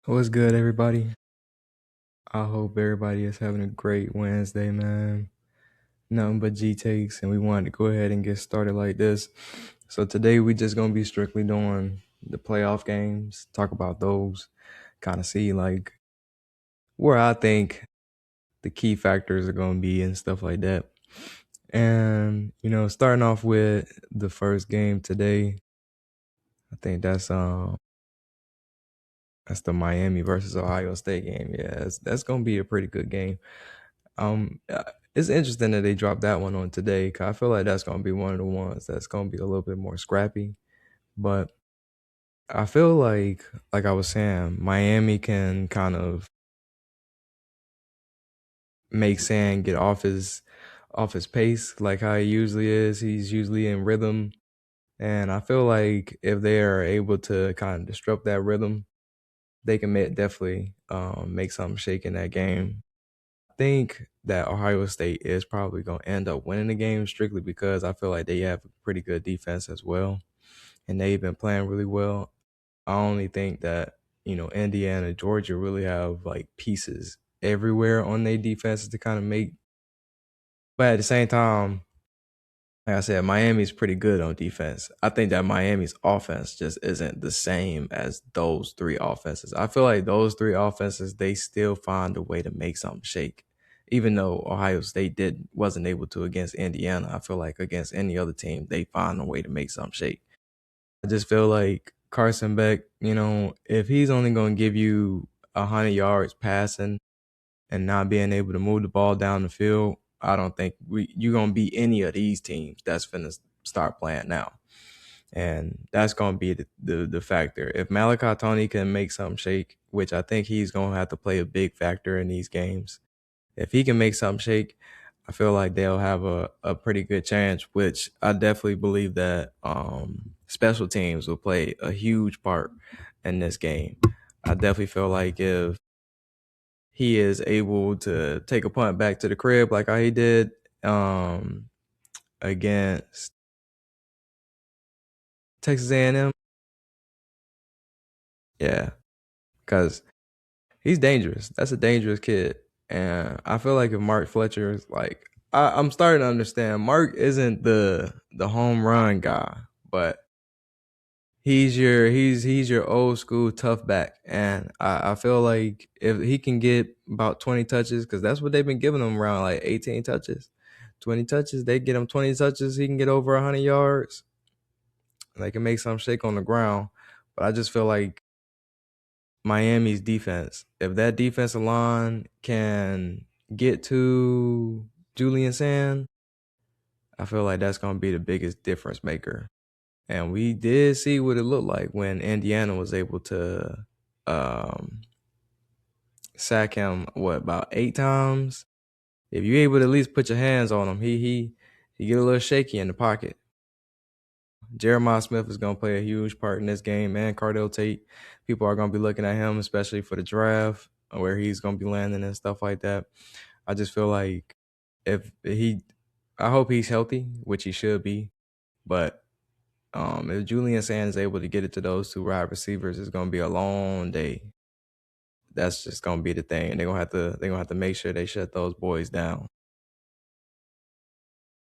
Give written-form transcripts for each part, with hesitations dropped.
What's good, everybody? I hope everybody is having a great Wednesday, man. Nothing but G takes, and we wanted to go ahead and get started like this. So today we just gonna be strictly doing the playoff games, talk about those, kind of see like where I think the key factors are gonna be and stuff like that. And starting off with the first game today, I think that's the Miami versus Ohio State game. Yeah, that's gonna be a pretty good game. It's interesting that they dropped that one on today. 'Cause I feel like that's gonna be one of the ones that's gonna be a little bit more scrappy. But I feel like I was saying, Miami can kind of make Sam get off his pace, like how he usually is. He's usually in rhythm, and I feel like if they are able to kind of disrupt that rhythm, they can definitely make something shake in that game. Think that Ohio State is probably going to end up winning the game strictly because I feel like they have a pretty good defense as well, and they've been playing really well. I only think that Indiana, Georgia really have like pieces everywhere on their defenses to kind of make. But at the same time, like I said, Miami's pretty good on defense. I think that Miami's offense just isn't the same as those three offenses. I feel like those three offenses, they still find a way to make something shake. Even though Ohio State wasn't able to against Indiana, I feel like against any other team, they find a way to make something shake. I just feel like Carson Beck, if he's only going to give you 100 yards passing and not being able to move the ball down the field, I don't think you're gonna beat any of these teams that's finna start playing now. And that's gonna be the factor. If Malachi Tony can make something shake, which I think he's gonna have to play a big factor in these games. If he can make something shake, I feel like they'll have a pretty good chance, which I definitely believe that special teams will play a huge part in this game. I definitely feel like if he is able to take a punt back to the crib like how he did against Texas A&M. Yeah, because he's dangerous. That's a dangerous kid, and I feel like if Mark Fletcher is like, I'm starting to understand. Mark isn't the home run guy, but he's your old school tough back, and I feel like if he can get about 20 touches, because that's what they've been giving him around like 18 touches, 20 touches, they get him 20 touches, he can get over 100 yards, and they can make some shake on the ground. But I just feel like Miami's defense, if that defensive line can get to Julian Sand, I feel like that's going to be the biggest difference maker. And we did see what it looked like when Indiana was able to um, sack him, about 8 times. If you're able to at least put your hands on him, he get a little shaky in the pocket. Jeremiah Smith is going to play a huge part in this game, and Cardell Tate. People are going to be looking at him, especially for the draft, where he's going to be landing and stuff like that. I just feel like I hope he's healthy, which he should be, but if Julian Sands is able to get it to those two wide receivers, it's gonna be a long day. That's just gonna be the thing. They're gonna have to make sure they shut those boys down.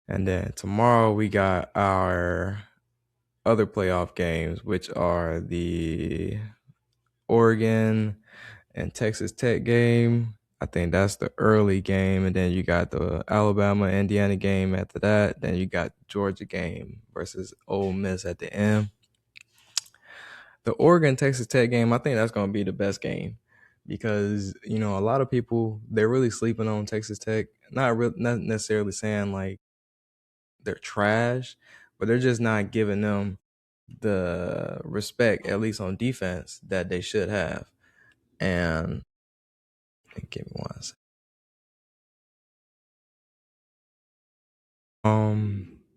And then tomorrow we got our other playoff games, which are the Oregon and Texas Tech game. I think that's the early game, and then you got the Alabama Indiana game after that. Then you got Georgia game versus Ole Miss at the end. The Oregon Texas Tech game, I think that's going to be the best game because a lot of people, they're really sleeping on Texas Tech. Not necessarily saying like they're trash, but they're just not giving them the respect, at least on defense, that they should have. And give me one second.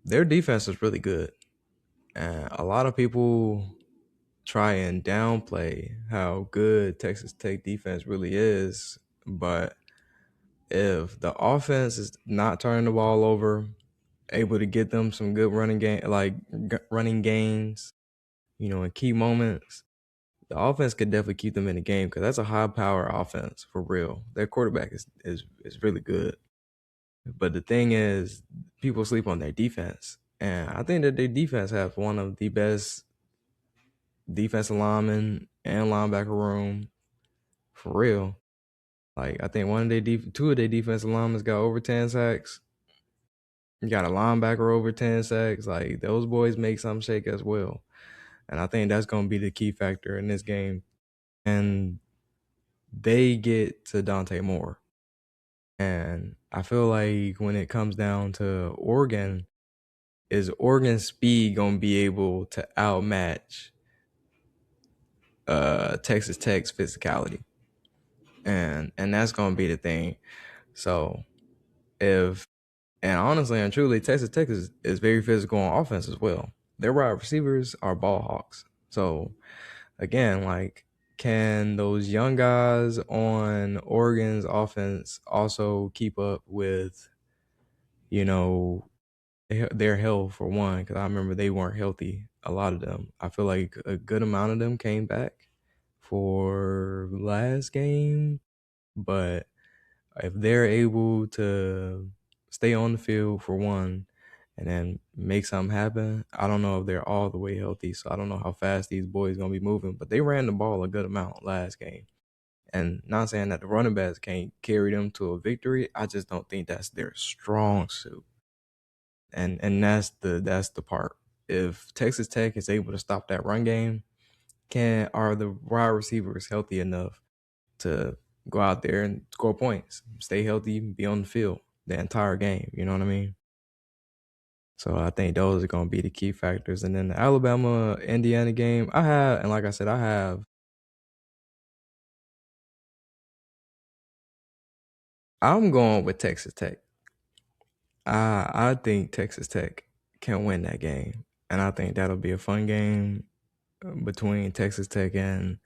Their defense is really good, and a lot of people try and downplay how good Texas Tech defense really is, but if the offense is not turning the ball over, able to get them some good running gains, in key moments, the offense could definitely keep them in the game because that's a high power offense for real. Their quarterback is really good. But the thing is, people sleep on their defense. And I think that their defense has one of the best defensive linemen and linebacker room for real. Like I think two of their defensive linemen got over 10 sacks. You got a linebacker over 10 sacks. Like those boys make some shake as well. And I think that's gonna be the key factor in this game. And they get to Dante Moore. And I feel like when it comes down to Oregon, is Oregon's speed gonna be able to outmatch Texas Tech's physicality? And that's gonna be the thing. So if and honestly and truly, Texas Tech is very physical on offense as well. Their wide receivers are ball hawks. So again, like, can those young guys on Oregon's offense also keep up with, you know, their health for one? Because I remember they weren't healthy, a lot of them. I feel like a good amount of them came back for last game, but if they're able to stay on the field for one and then make something happen, I don't know if they're all the way healthy. So I don't know how fast these boys gonna be moving, but they ran the ball a good amount last game. And not saying that the running backs can't carry them to a victory. I just don't think that's their strong suit. And that's the part. If Texas Tech is able to stop that run game, are the wide receivers healthy enough to go out there and score points, stay healthy, be on the field the entire game? You know what I mean? So I think those are going to be the key factors. And then the Alabama Indiana game, and like I said, I'm going with Texas Tech. I think Texas Tech can win that game, and I think that'll be a fun game between Texas Tech and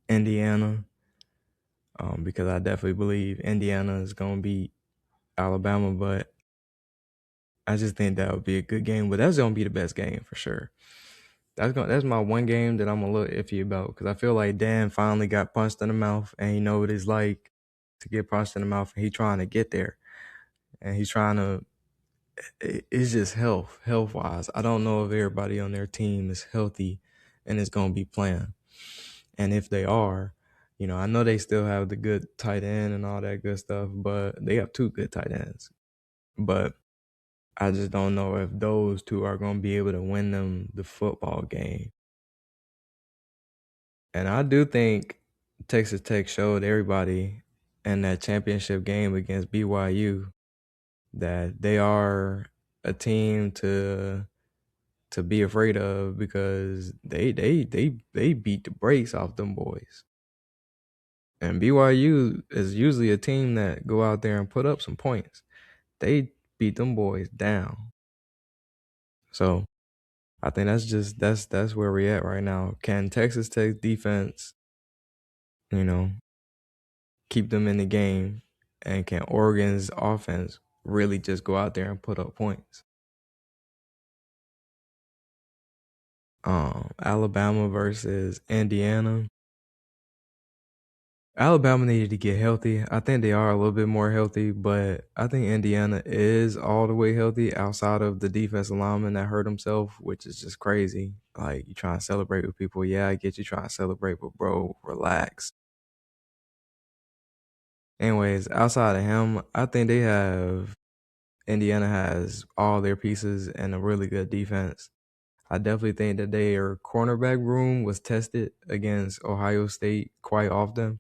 Indiana, because I definitely believe Indiana is going to beat Alabama, but I just think that would be a good game. But that's going to be the best game for sure. That's my one game that I'm a little iffy about, because I feel like Dan finally got punched in the mouth, and he know what it's like to get punched in the mouth, and he's trying to get there, and he's trying to. It's just health wise. I don't know if everybody on their team is healthy and is going to be playing, and if they are, I know they still have the good tight end and all that good stuff, but they have two good tight ends, but I just don't know if those two are going to be able to win them the football game. And I do think Texas Tech showed everybody in that championship game against BYU that they are a team to be afraid of, because they beat the brakes off them boys. And BYU is usually a team that go out there and put up some points. They beat them boys down. So I think that's where we're at right now. Can Texas Tech defense, keep them in the game, and can Oregon's offense really just go out there and put up points? Alabama versus Indiana. Alabama needed to get healthy. I think they are a little bit more healthy, but I think Indiana is all the way healthy outside of the defensive lineman that hurt himself, which is just crazy. Like, you trying to celebrate with people. Yeah, I get you trying to celebrate, but bro, relax. Anyways, outside of him, I think Indiana has all their pieces and a really good defense. I definitely think that their cornerback room was tested against Ohio State quite often,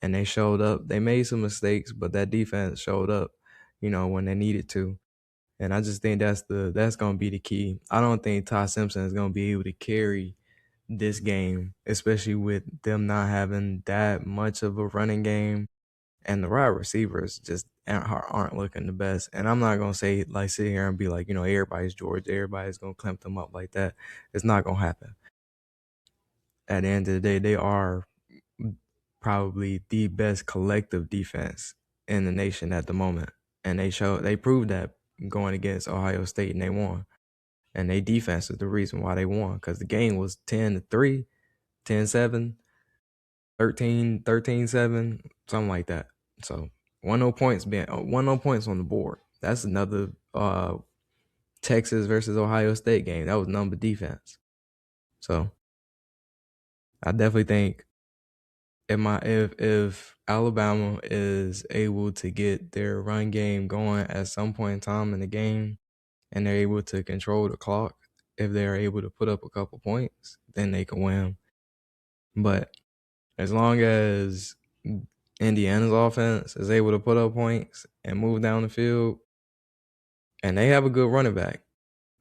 and they showed up. They made some mistakes, but that defense showed up, when they needed to. And I just think that's going to be the key. I don't think Ty Simpson is going to be able to carry this game, especially with them not having that much of a running game, and the wide receivers just aren't looking the best. And I'm not gonna say, like, sit here and be like, everybody's George, everybody's gonna clamp them up like that. It's not gonna happen. At the end of the day, they are probably the best collective defense in the nation at the moment, and they proved that going against Ohio State, and they won. And their defense is the reason why they won, because the game was 10-3, 10-7. 13-7, something like that. So 1-0 points being 1-0 points on the board. That's another Texas versus Ohio State game. That was number defense. So I definitely think if Alabama is able to get their run game going at some point in time in the game and they're able to control the clock, if they're able to put up a couple points, then they can win. But as long as Indiana's offense is able to put up points and move down the field, and they have a good running back.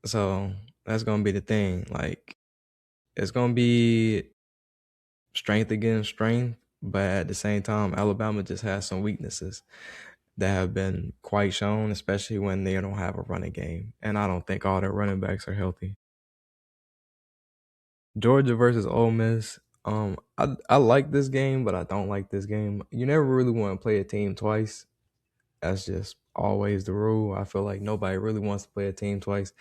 So that's going to be the thing. Like, it's going to be strength against strength, but at the same time, Alabama just has some weaknesses that have been quite shown, especially when they don't have a running game. And I don't think all their running backs are healthy. Georgia versus Ole Miss. I like this game, but I don't like this game. You never really want to play a team twice. That's just always the rule. I feel like nobody really wants to play a team twice.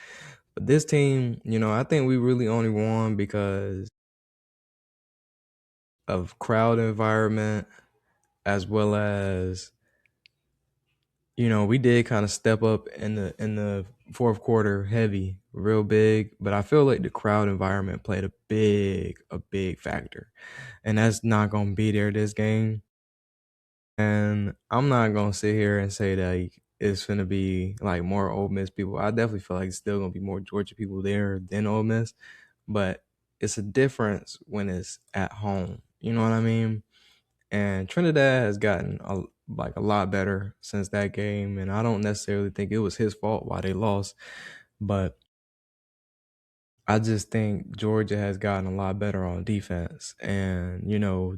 But this team, I think we really only won because of crowd environment as well as we did kind of step up in the fourth quarter heavy, real big, but I feel like the crowd environment played a big factor. And that's not going to be there this game. And I'm not going to sit here and say that it's going to be like more Ole Miss people. I definitely feel like it's still going to be more Georgia people there than Ole Miss, but it's a difference when it's at home. You know what I mean? And Trinidad has gotten a lot better since that game, and I don't necessarily think it was his fault why they lost, but I just think Georgia has gotten a lot better on defense. And,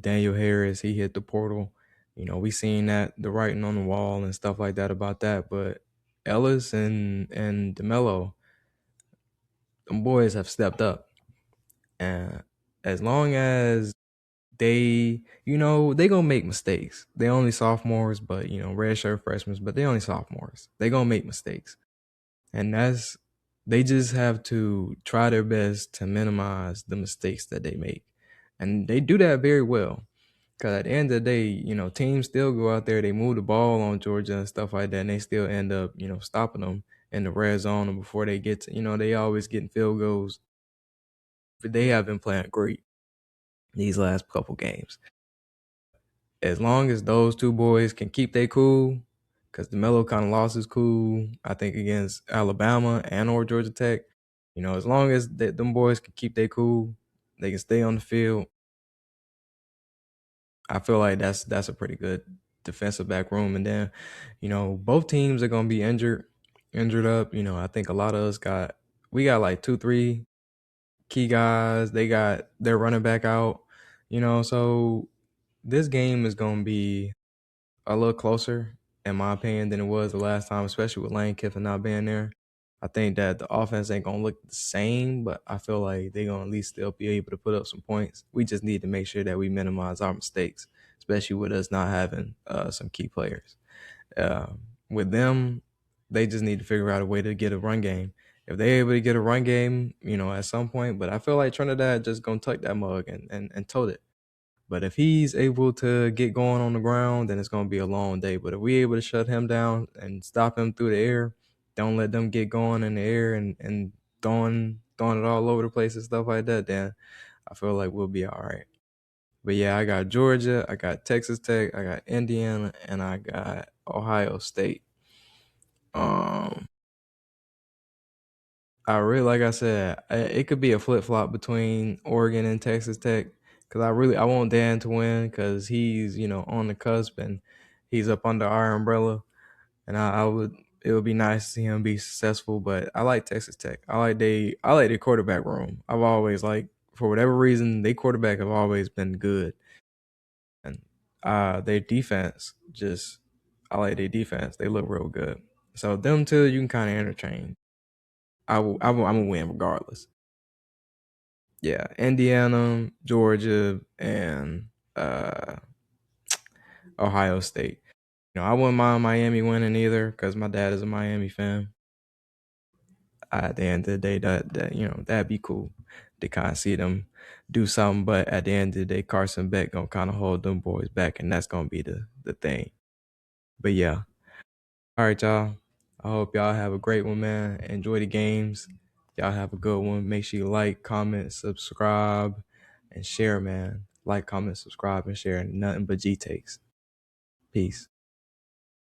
Daniel Harris, he hit the portal. We seen that, the writing on the wall and stuff like that about that. But Ellis and DeMello, them boys have stepped up. And as long as they gonna make mistakes. They only sophomores, but red shirt freshmen, but they only sophomores. They gonna make mistakes. And they just have to try their best to minimize the mistakes that they make. And they do that very well. Because at the end of the day, teams still go out there, they move the ball on Georgia and stuff like that, and they still end up, stopping them in the red zone before they get to, they always getting field goals. But they have been playing great these last couple games. As long as those two boys can keep their cool, because DeMello kind of lost his cool, I think, against Alabama and or Georgia Tech. As long as them boys can keep their cool, they can stay on the field. I feel like that's a pretty good defensive back room. And then, both teams are gonna be injured up. I think a lot of us we got like 2-3 key guys. They got their running back out. So this game is gonna be a little closer, in my opinion, than it was the last time, especially with Lane Kiffin not being there. I think that the offense ain't gonna look the same, but I feel like they're gonna at least still be able to put up some points. We just need to make sure that we minimize our mistakes, especially with us not having some key players. Uh, with them, they just need to figure out a way to get a run game. If they're able to get a run game, at some point, but I feel like Trinidad just gonna tuck that mug and tote it. But if he's able to get going on the ground, then it's going to be a long day. But if we're able to shut him down and stop him through the air, don't let them get going in the air and throwing it all over the place and stuff like that, then I feel like we'll be all right. But yeah, I got Georgia, I got Texas Tech, I got Indiana, and I got Ohio State. Um, like I said, it could be a flip flop between Oregon and Texas Tech because I want Dan to win because he's on the cusp and he's up under our umbrella, and it would be nice to see him be successful. But I like Texas Tech. I like their quarterback room. I've always for whatever reason their quarterback have always been good, and their defense just I like their defense. They look real good. So them two you can kind of interchange. I'm gonna win regardless. Yeah, Indiana, Georgia, and uh, Ohio State. I wouldn't mind Miami winning either because my dad is a Miami fan. At the end of the day, that'd be cool. to kind of see them do something. But at the end of the day, Carson Beck gonna kind of hold them boys back, and that's gonna be the thing. But yeah, all right, y'all. I hope y'all have a great one, man. Enjoy the games. Y'all have a good one. Make sure you like, comment, subscribe, and share, man. Like, comment, subscribe, and share. Nothing but G takes. Peace.